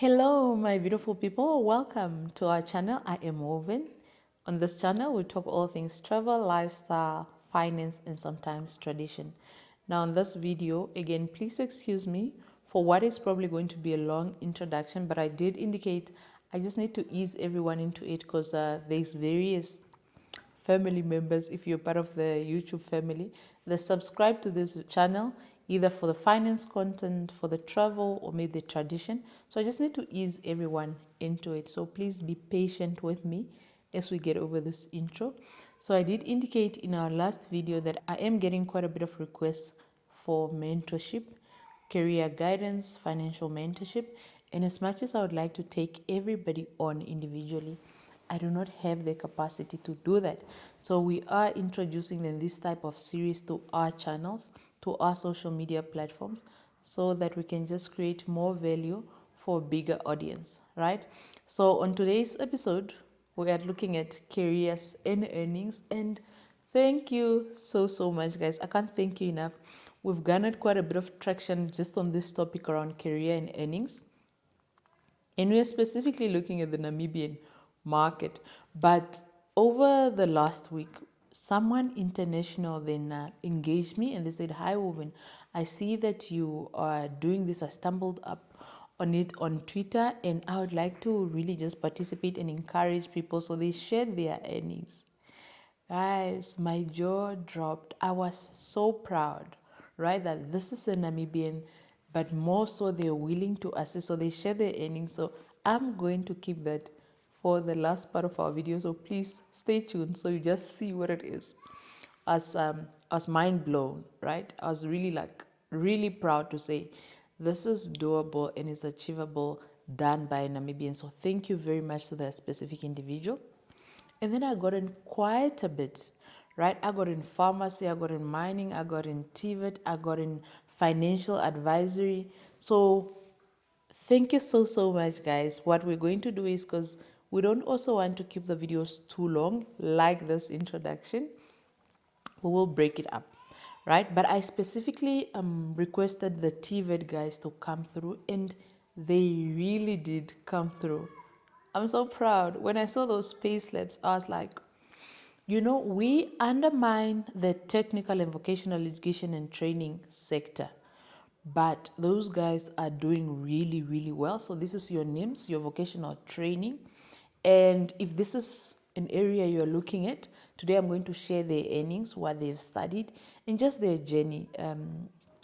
Hello, my beautiful people. Welcome to our channel. I am Woven. On this channel, we talk all things travel, lifestyle, finance, and sometimes tradition. Now, in this video, again, please excuse me for what is probably going to be a long introduction, but I did indicate I just need to ease everyone into it because there's various family members, if you're part of the YouTube family, that subscribe to this channel either for the finance content, for the travel, or maybe the tradition. So I just need to ease everyone into it. So please be patient with me as we get over this intro. So I did indicate in our last video that I am getting quite a bit of requests for mentorship, career guidance, financial mentorship. And as much as I would like to take everybody on individually, I do not have the capacity to do that. So we are introducing then this type of series to our channels, to our social media platforms, so that we can just create more value for a bigger audience, right? So on today's episode, we are looking at careers and earnings. And thank you so much, guys. I can't thank you enough. We've garnered quite a bit of traction just on this topic around career and earnings. And we're specifically looking at the Namibian market. But over the last week, someone international then engaged me and they said, "Hi, Woven, I see that you are doing this. I stumbled up on it on Twitter and I would like to really just participate and encourage people." So they shared their earnings. Guys, my jaw dropped. I was so proud, right? That this is a Namibian, but more so they're willing to assist. So they share their earnings. So I'm going to keep that for the last part of our video. So please stay tuned so you just see what it is. I was mind blown, right? I was really proud to say this is doable and it's achievable, done by a Namibian. So thank you very much to that specific individual. And then I got in quite a bit, right? I got in pharmacy, I got in mining, I got in TVET, I got in financial advisory. So thank you so much, guys. What we're going to do is, because we don't also want to keep the videos too long, like this introduction, we will break it up, right? But I specifically requested the TVET guys to come through, and they really did come through. I'm so proud. When I saw those pay slips, I was like, we undermine the technical and vocational education and training sector, but those guys are doing really well. So this is your NIMS, your vocational training. And if this is an area you're looking at, today I'm going to share their earnings, what they've studied, and just their journey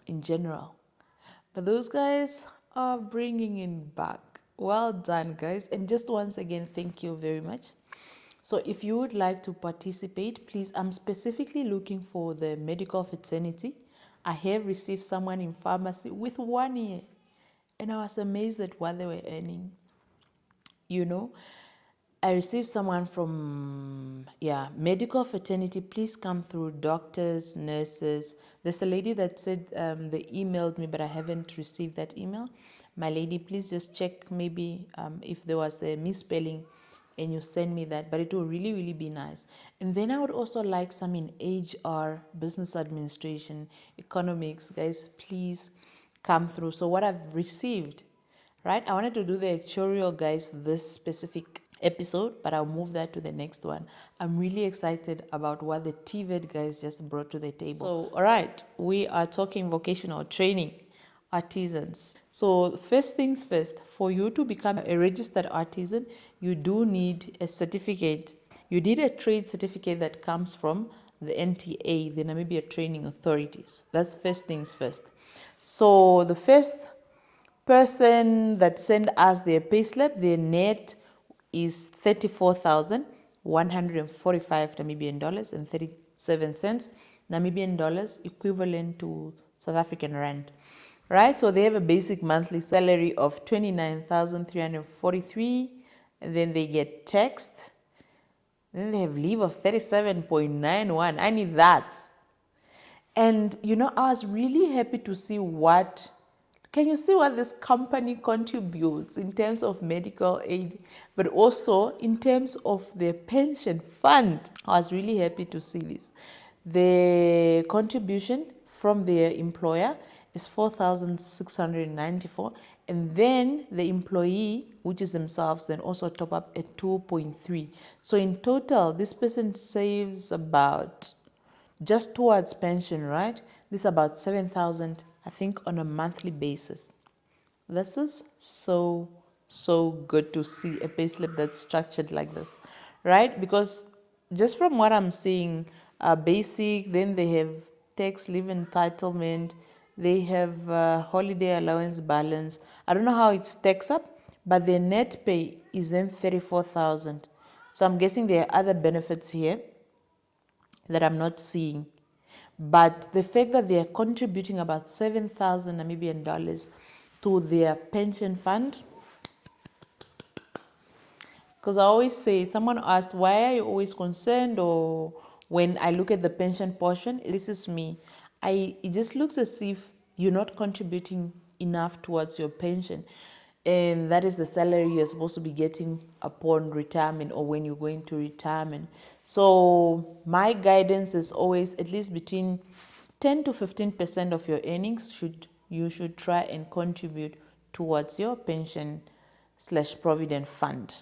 in general. But those guys are bringing in back. Well done, guys. And just once again, thank you very much. So if you would like to participate, please, I'm specifically looking for the medical fraternity. I have received someone in pharmacy with 1 year, and I was amazed at what they were earning. I received someone from, medical fraternity. Please come through, doctors, nurses. There's a lady that said they emailed me, but I haven't received that email. My lady, please just check maybe if there was a misspelling and you send me that, but it will really be nice. And then I would also like some in HR, business administration, economics. Guys, please come through. So what I've received, right? I wanted to do the actuarial, guys, this specific episode, but I'll move that to the next one. I'm really excited about what the TVET guys just brought to the table. So, all right, we are talking vocational training, artisans. So first things first, for you to become a registered artisan, you do need a certificate. You need a trade certificate that comes from the NTA, the Namibia Training Authorities. That's first things first. So the first person that sent us their payslip, their net is 34,145 Namibian dollars and 37 cents Namibian dollars, equivalent to South African rand. Right? So they have a basic monthly salary of 29,343, and then they get taxed. Then they have leave of 37.91. I need that. And I was really happy to see can you see what this company contributes in terms of medical aid, but also in terms of their pension fund? I was really happy to see this. The contribution from their employer is 4,694, And then the employee, which is themselves, then also top up at 2.3. So in total, this person saves about, just towards pension, right? This is about 7,000, I think, on a monthly basis. This is so good to see a payslip that's structured like this, right? Because just from what I'm seeing, basic, then they have tax leave entitlement, they have holiday allowance balance. I don't know how it stacks up, but their net pay is then 34,000. So I'm guessing there are other benefits here that I'm not seeing. But the fact that they are contributing about 7,000 Namibian dollars to their pension fund, because I always say, someone asked, why are you always concerned? Or when I look at the pension portion, this is me. It just looks as if you're not contributing enough towards your pension. And that is the salary you're supposed to be getting upon retirement or when you're going to retirement. So my guidance is always at least between 10 to 15% of your earnings you should try and contribute towards your pension / provident fund.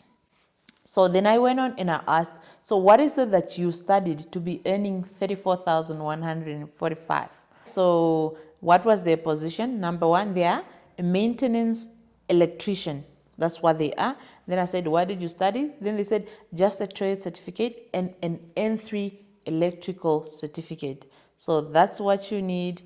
So then I went on and I asked, so what is it that you studied to be earning 34,145? So what was their position? Number one, they are a maintenance electrician. That's what they are. Then I said, what did you study? Then they said, just a trade certificate and an N3 electrical certificate. So that's what you need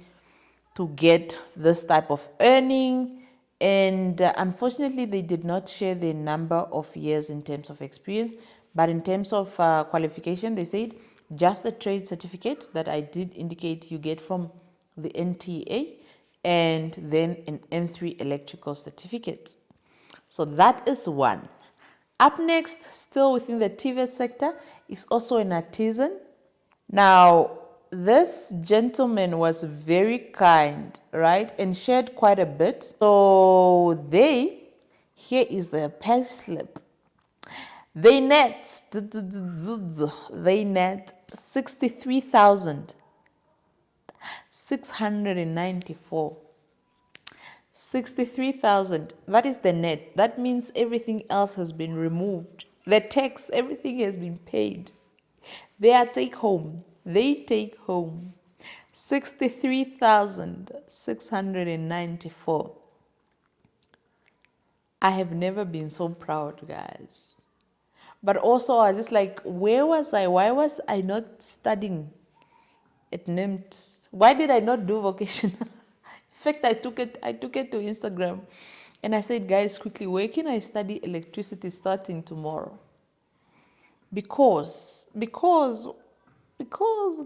to get this type of earning. And unfortunately, they did not share the number of years in terms of experience. But in terms of qualification, they said just a trade certificate that I did indicate you get from the NTA, and then an N3 electrical certificate. So that is one. Up next, still within the TVET sector, is also an artisan. Now, this gentleman was very kind, right, and shared quite a bit. So here is the pay slip. They net 63,694. 63,000. That is the net. That means everything else has been removed. The tax, everything has been paid. They take home 63,694. I have never been so proud, guys. But also, I was just like, where was I? Why was I not studying at NIMT? Why did I not do vocational? In fact, I took it to Instagram, and I said, guys, quickly, where can I study electricity starting tomorrow? Because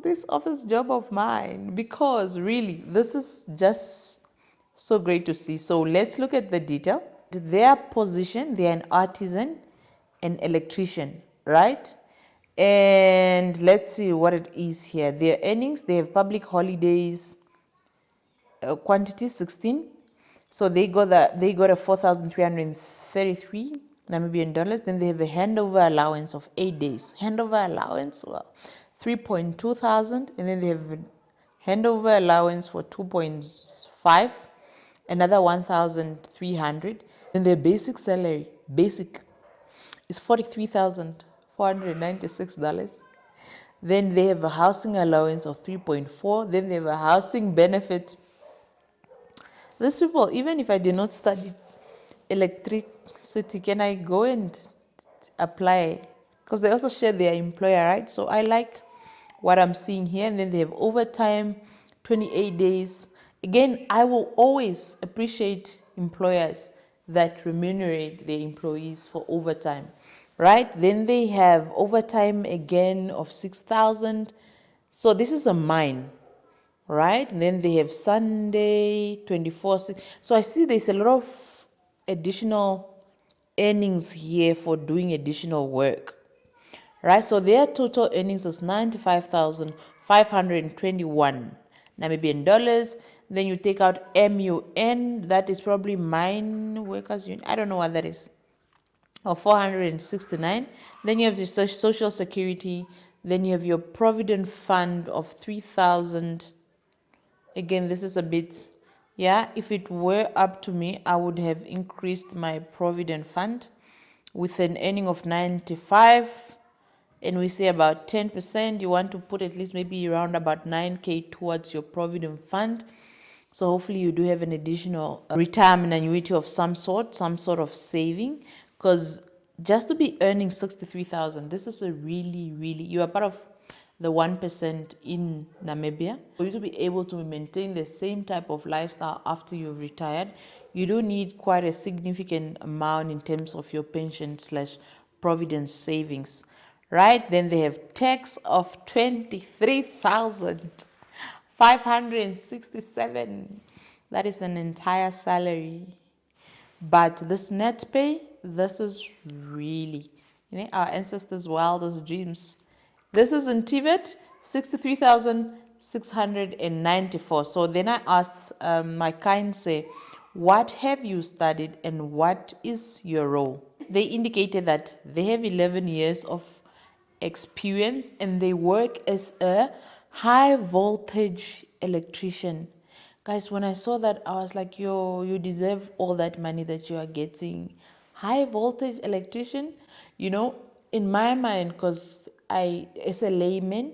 this office job of mine, because really, this is just so great to see. So let's look at the detail. Their position, they're an artisan, an electrician, right? And let's see what it is here. Their earnings, they have public holidays, quantity 16. So they got a 4,333 Namibian dollars. Then they have a handover allowance of 8 days. Handover allowance, well, 3.2 thousand. And then they have a handover allowance for 2.5, another 1,300. Then their basic salary, is $43,496. Then they have a housing allowance of 3.4. Then they have a housing benefit. These people, even if I did not study electricity, can I go and apply? Because they also share their employer, right? So I like what I'm seeing here. And then they have overtime, 28 days. Again, I will always appreciate employers that remunerate their employees for overtime, right? Then they have overtime again of 6,000. So this is a mine, right? And then they have Sunday, 24/6. So I see there's a lot of additional earnings here for doing additional work, right? So their total earnings is 95,521 Namibian dollars. Then you take out MUN, that is probably Mine Workers Union. I don't know what that is. Or 469. Then you have your social security. Then you have your provident fund of 3,000. Again, this is a bit, Yeah, if it were up to me, I would have increased my provident fund with an earning of 95, and we say about 10%. You want to put at least maybe around about 9K towards your provident fund. So hopefully you do have an additional retirement annuity of some sort of saving, because just to be earning 63,000, this is a really, you are part of the 1% in Namibia. For you to be able to maintain the same type of lifestyle after you've retired, you do need quite a significant amount in terms of your pension slash provident savings, right? Then they have tax of 23,567. That is an entire salary. But this net pay, this is really, our ancestors' wildest dreams. This is in Tibet, 63,694. So then I asked my kind say, what have you studied and what is your role? They indicated that they have 11 years of experience and they work as a high voltage electrician. Guys, when I saw that, I was like, yo, you deserve all that money that you are getting. High voltage electrician, in my mind, because as a layman,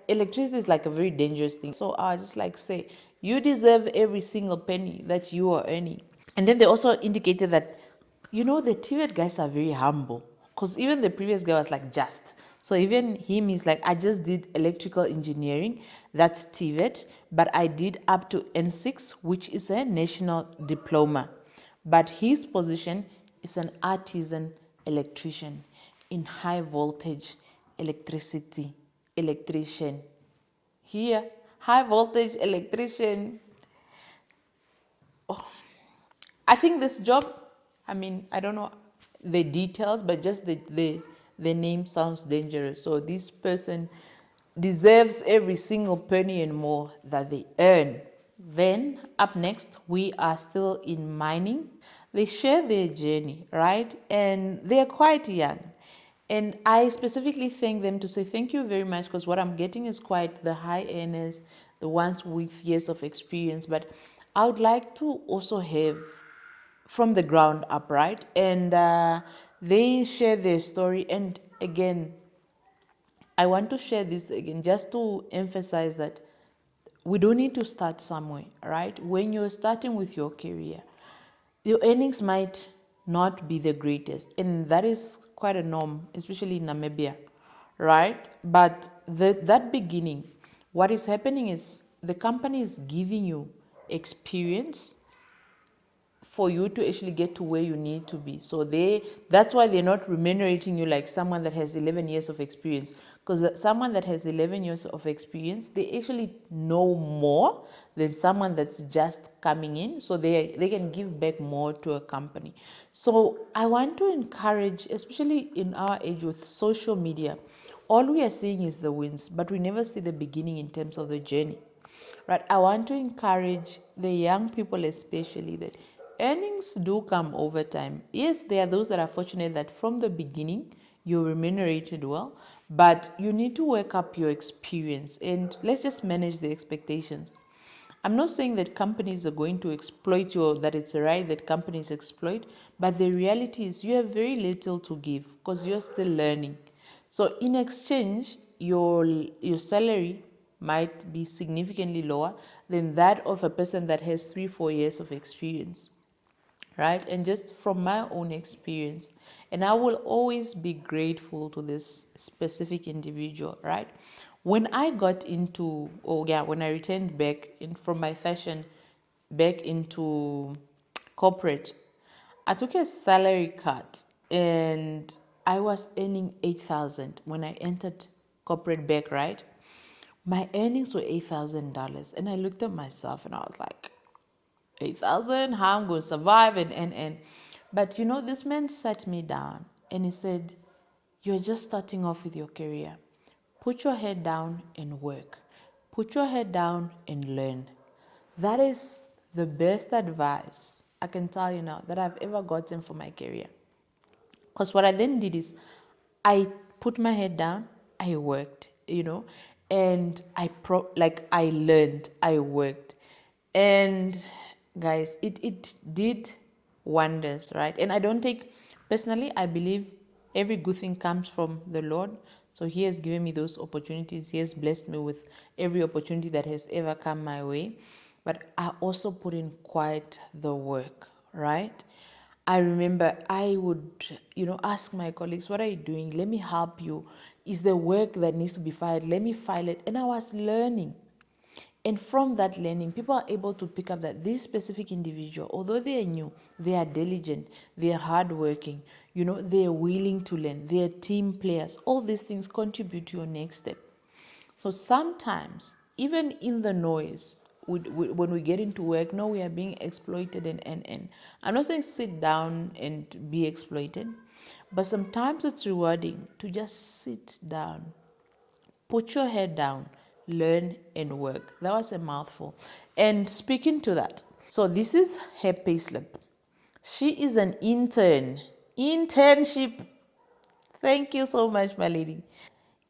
electricity is like a very dangerous thing. So I just like say, you deserve every single penny that you are earning. And then they also indicated that, the Tibet guys are very humble. Because even the previous guy was like, just. So even him is like, I just did electrical engineering. That's Tibet. But I did up to N6, which is a national diploma. But his position is an artisan electrician in high voltage electrician. Here, high voltage electrician. I think this job, I don't know the details, but just the name sounds dangerous. So this person deserves every single penny and more that they earn. Then up next, we are still in mining. They share their journey, right? And they're quite young. And I specifically thank them to say thank you very much, because what I'm getting is quite the high earners, the ones with years of experience. But I would like to also have from the ground up, right? And they share their story. And again, I want to share this again just to emphasize that we don't need to start somewhere, right? When you're starting with your career, your earnings might not be the greatest, and that is quite a norm, especially in Namibia, right? But that beginning, what is happening is the company is giving you experience for you to actually get to where you need to be. So that's why they're not remunerating you like someone that has 11 years of experience, because someone that has 11 years of experience, they actually know more than someone that's just coming in, so they can give back more to a company. So I want to encourage, especially in our age with social media, all we are seeing is the wins, but we never see the beginning in terms of the journey. Right, I want to encourage the young people especially that earnings do come over time. Yes, there are those that are fortunate that from the beginning you're remunerated well, but you need to work up your experience and let's just manage the expectations. I'm not saying that companies are going to exploit you or that it's right that companies exploit, but the reality is you have very little to give because you're still learning. So in exchange, your salary might be significantly lower than that of a person that has 3-4 years of experience, right? And just from my own experience, and I will always be grateful to this specific individual, right? When I got into, when I returned back from my fashion back into corporate, I took a salary cut and I was earning 8,000 when I entered corporate back, right? My earnings were $8,000, and I looked at myself and I was like, 8,000, how I'm going to survive and. But this man sat me down and he said, you're just starting off with your career. Put your head down and work. Put your head down and learn. That is the best advice I can tell you now that I've ever gotten for my career. Because what I then did is I put my head down, I worked, and I learned, I worked. And guys, it did wonders, right? And I don't take personally, I believe every good thing comes from the Lord. So he has given me those opportunities. He has blessed me with every opportunity that has ever come my way. But I also put in quite the work, right? I remember I would, ask my colleagues, what are you doing? Let me help you. Is there work that needs to be filed? Let me file it. And I was learning. And from that learning, people are able to pick up that this specific individual, although they are new, they are diligent, they are hardworking, they are willing to learn, they are team players. All these things contribute to your next step. So sometimes, even in the noise, when we get into work, no, we are being exploited and. I'm not saying sit down and be exploited, but sometimes it's rewarding to just sit down, put your head down, learn and work. That was a mouthful. And speaking to that, so this is her payslip. She is an intern. Internship. Thank you so much, my lady.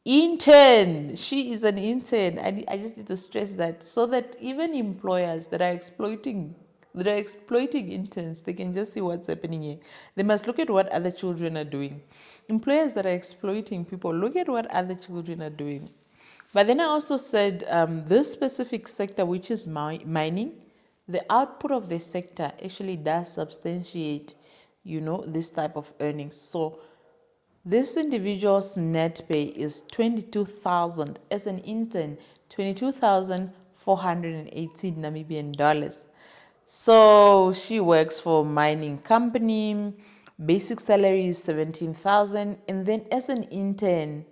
Intern. She is an intern. I just need to stress that so that even employers that are exploiting interns, they can just see what's happening here. They must look at what other children are doing. Employers that are exploiting people, look at what other children are doing. But then I also said this specific sector, which is mining, the output of this sector actually does substantiate, this type of earnings. So this individual's net pay is 22,000 as an intern, 22,418 Namibian dollars. So she works for a mining company. Basic salary is 17,000, and then as an intern,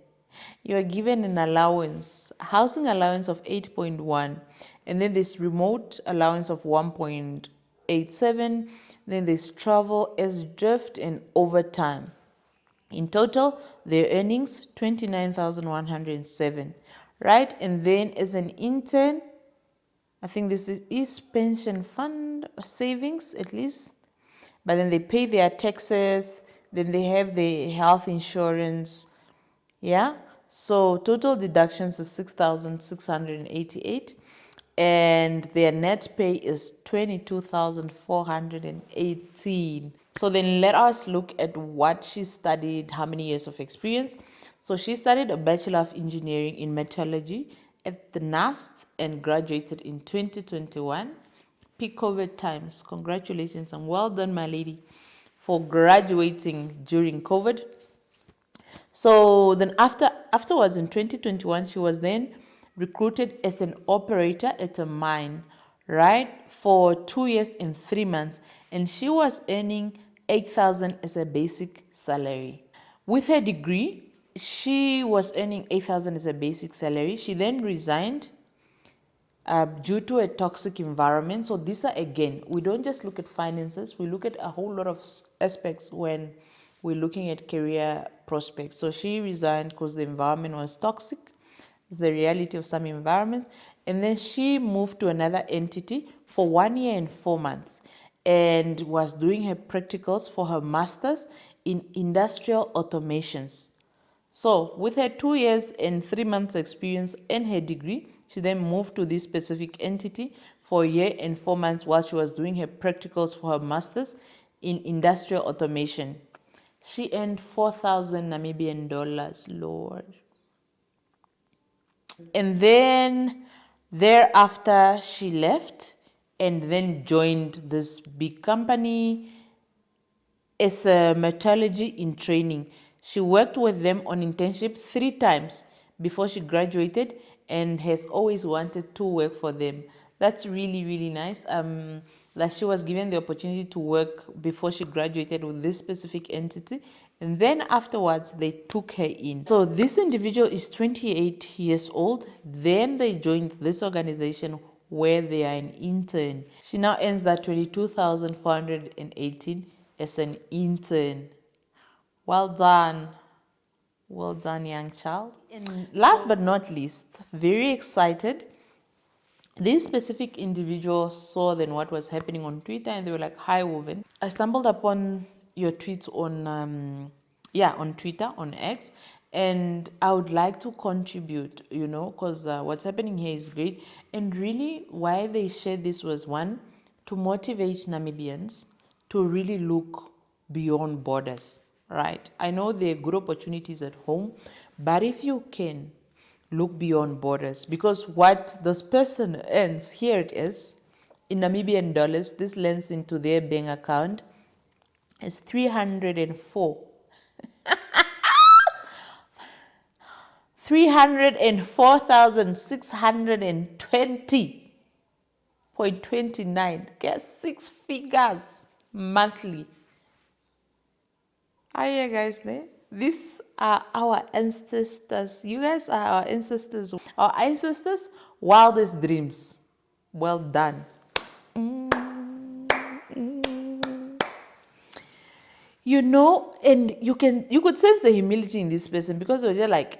you are given an allowance, housing allowance of 8.1, and then this remote allowance of 1.87, then there's travel as drift and overtime. In total, their earnings 29,107, right? And then as an intern, I think this is pension fund savings at least, but then they pay their taxes, then they have the health insurance, yeah. So total deductions is 6,688, and their net pay is 22,418. So then let us look at what she studied, how many years of experience. So she studied a Bachelor of Engineering in Metallurgy at the NAST and graduated in 2021. Peak COVID times. Congratulations and well done, my lady, for graduating during COVID. So then afterwards in 2021, she was then recruited as an operator at a mine, right, for 2 years and 3 months, and she was earning 8,000 as a basic salary. With her degree, she was earning 8,000 as a basic salary. She then resigned due to a toxic environment. So these are, again, we don't just look at finances, we look at a whole lot of aspects when we're looking at career prospects. So she resigned because the environment was toxic. It's the reality of some environments. And then she moved to another entity for 1 year and 4 months and was doing her practicals for her master's in industrial automations. So with her 2 years and 3 months experience and her degree, she then moved to this specific entity for a year and 4 months while she was doing her practicals for her master's in industrial automation. She earned 4,000 Namibian dollars, Lord. And then thereafter, she left and then joined this big company as a metallurgy in training. She worked with them on internship 3 times before she graduated and has always wanted to work for them. That's really, really nice. That she was given the opportunity to work before she graduated with this specific entity, and then afterwards they took her in. So this individual is 28 years old. Then they joined this organization where they are an intern. She now earns that 22,418 as an intern. Well done. Well done, young child. And last but not least, very excited. This specific individual saw then what was happening on Twitter and they were like, "Hi, Woven. I stumbled upon your tweets on on Twitter, on X, And I would like to contribute, because what's happening here is great. And really, why they shared this was, one, to motivate Namibians to really look beyond borders, right? I know there are good opportunities at home, but if you can look beyond borders, because what this person earns, here it is, in Namibian dollars, this lands into their bank account, is 304 304,620.29. Guess 6 figures monthly. Are you guys there? These are our ancestors. You guys are our ancestors. Our ancestors' wildest dreams. Well done. And you could sense the humility in this person, because it was just like,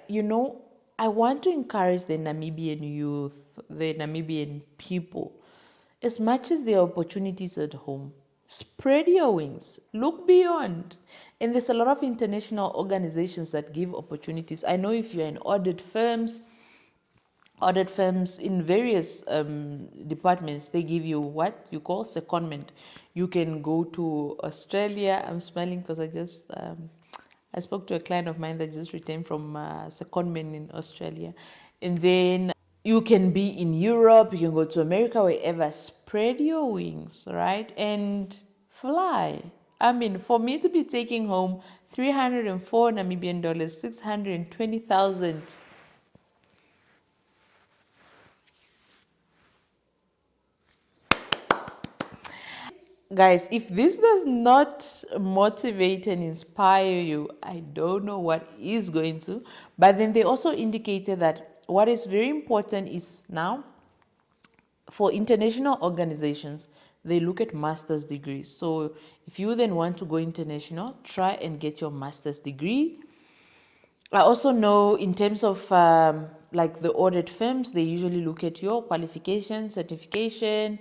I want to encourage the Namibian youth, the Namibian people, as much as there are opportunities at home, spread your wings, look beyond. And there's a lot of international organizations that give opportunities. I know if you're in audit firms in various departments, they give you what you call secondment. You can go to Australia. I'm smiling because I spoke to a client of mine that just returned from secondment in Australia. And then you can be in Europe, you can go to America, wherever. Spread your wings, right? And fly. I mean, for me to be taking home 304 Namibian dollars, 620,000. Guys, if this does not motivate and inspire you, I don't know what is going to. But then they also indicated that what is very important is now, for international organizations, they look at master's degrees. So if you then want to go international, try and get your master's degree. I also know in terms of like the audit firms, they usually look at your qualification, certification.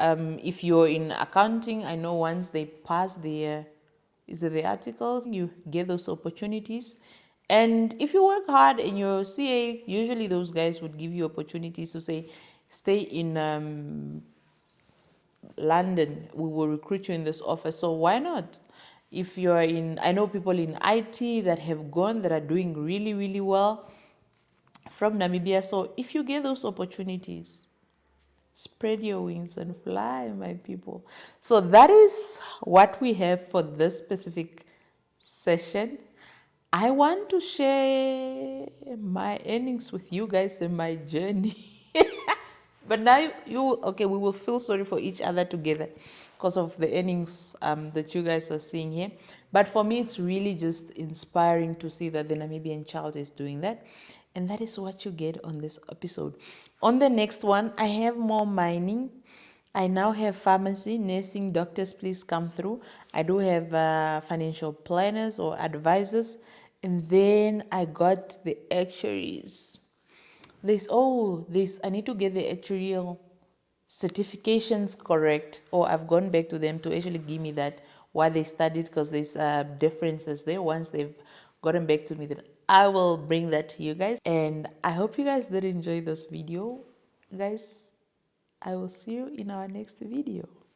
If you're in accounting, I know once they pass the articles, you get those opportunities. And if you work hard in your CA, usually those guys would give you opportunities to say, stay in London, we will recruit you in this office. So why not? If you're I know people in IT that have gone, that are doing really, really well from Namibia. So if you get those opportunities, spread your wings and fly, my people. So that is what we have for this specific session. I want to share my earnings with you guys and my journey. But now we will feel sorry for each other together because of the earnings that you guys are seeing here. But for me, it's really just inspiring to see that the Namibian child is doing that. And that is what you get on this episode. On the next one, I have more mining. I now have pharmacy, nursing, doctors, please come through. I do have financial planners or advisors. And then I got the actuaries. I need to get the actuarial certifications correct, or I've gone back to them to actually give me that, why they studied, because there's differences there. Once they've gotten back to me, then I will bring that to you guys. And I hope you guys did enjoy this video. Guys, I will see you in our next video.